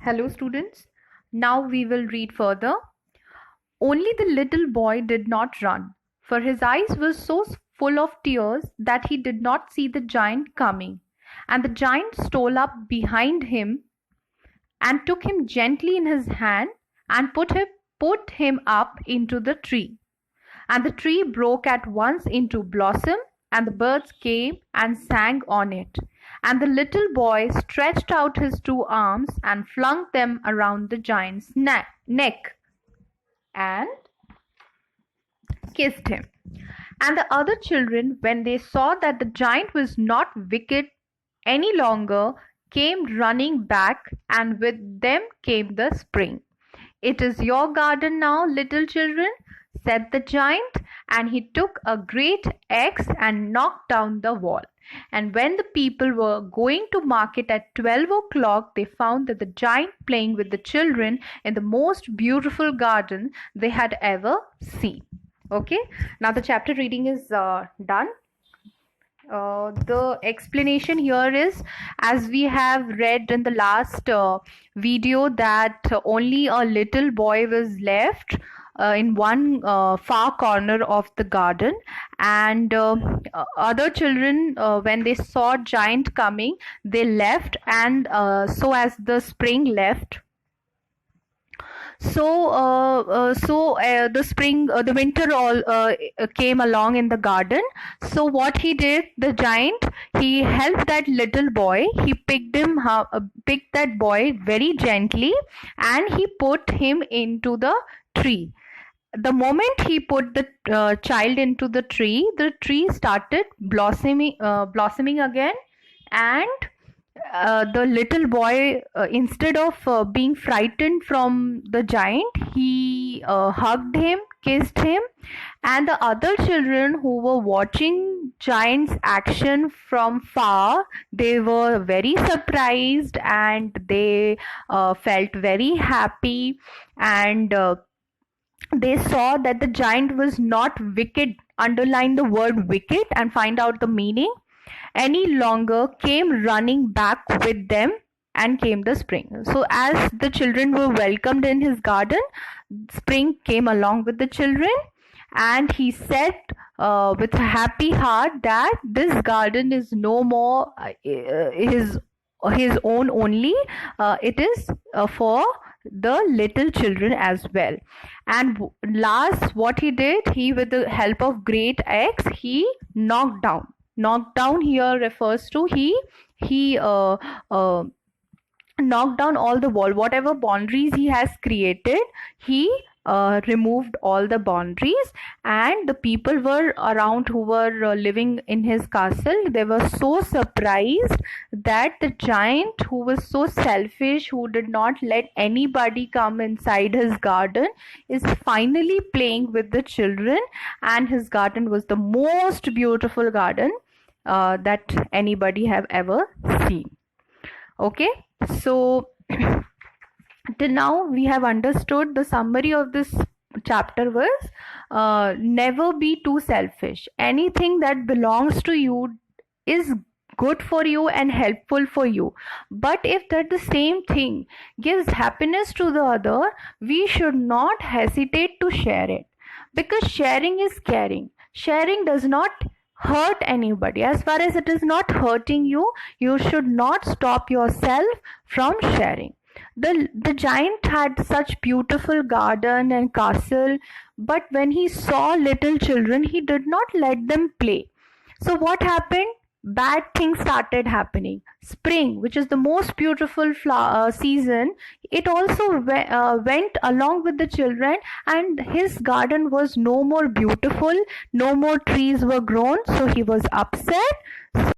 Hello students, now we will read further. Only the little boy did not run, for his eyes were so full of tears that he did not see the giant coming. And the giant stole up behind him and took him gently in his hand and put him up into the tree. And the tree broke at once into blossom, and the birds came and sang on it. And the little boy stretched out his two arms and flung them around the giant's neck and kissed him. And the other children, when they saw that the giant was not wicked any longer, came running back, and with them came the spring. "It is your garden now, little children," said the giant, and he took a great axe and knocked down the wall. And when the people were going to market at 12 o'clock, they found that the giant playing with the children in the most beautiful garden they had ever seen. Okay, now the chapter reading is done. The explanation here is, as we have read in the last video, that only a little boy was left in one far corner of the garden, and other children, when they saw giant coming, they left, and so as the spring left, the winter all came along in the garden. So what he did, the giant, he helped that little boy. He picked that boy very gently, and he put him into the tree. The moment he put the child into the tree started blossoming again, and the little boy, instead of being frightened from the giant, he hugged him, kissed him, and the other children who were watching giant's action from far, they were very surprised, and they felt very happy, and they saw that the giant was not wicked, underline the word wicked and find out the meaning, any longer, came running back with them, and came the spring. So as the children were welcomed in his garden, spring came along with the children, and he said with a happy heart that this garden is no more his own only, it is for the little children as well. And last, what he did, he, with the help of great axe, he knocked down here refers to he knocked down all the wall, whatever boundaries he has created, he removed all the boundaries. And the people were around who were living in his castle, they were so surprised that the giant, who was so selfish, who did not let anybody come inside his garden, is finally playing with the children, and his garden was the most beautiful garden that anybody have ever seen. Okay, so till now we have understood the summary of this chapter was, never be too selfish. Anything that belongs to you is good for you and helpful for you, but if that the same thing gives happiness to the other, we should not hesitate to share it, because sharing is caring. Sharing does not hurt anybody. As far as it is not hurting you, you should not stop yourself from sharing. The giant had such beautiful garden and castle, but when he saw little children, he did not let them play. So what happened? Bad things started happening. Spring, which is the most beautiful season, it also went along with the children, and his garden was no more beautiful, no more trees were grown, so he was upset.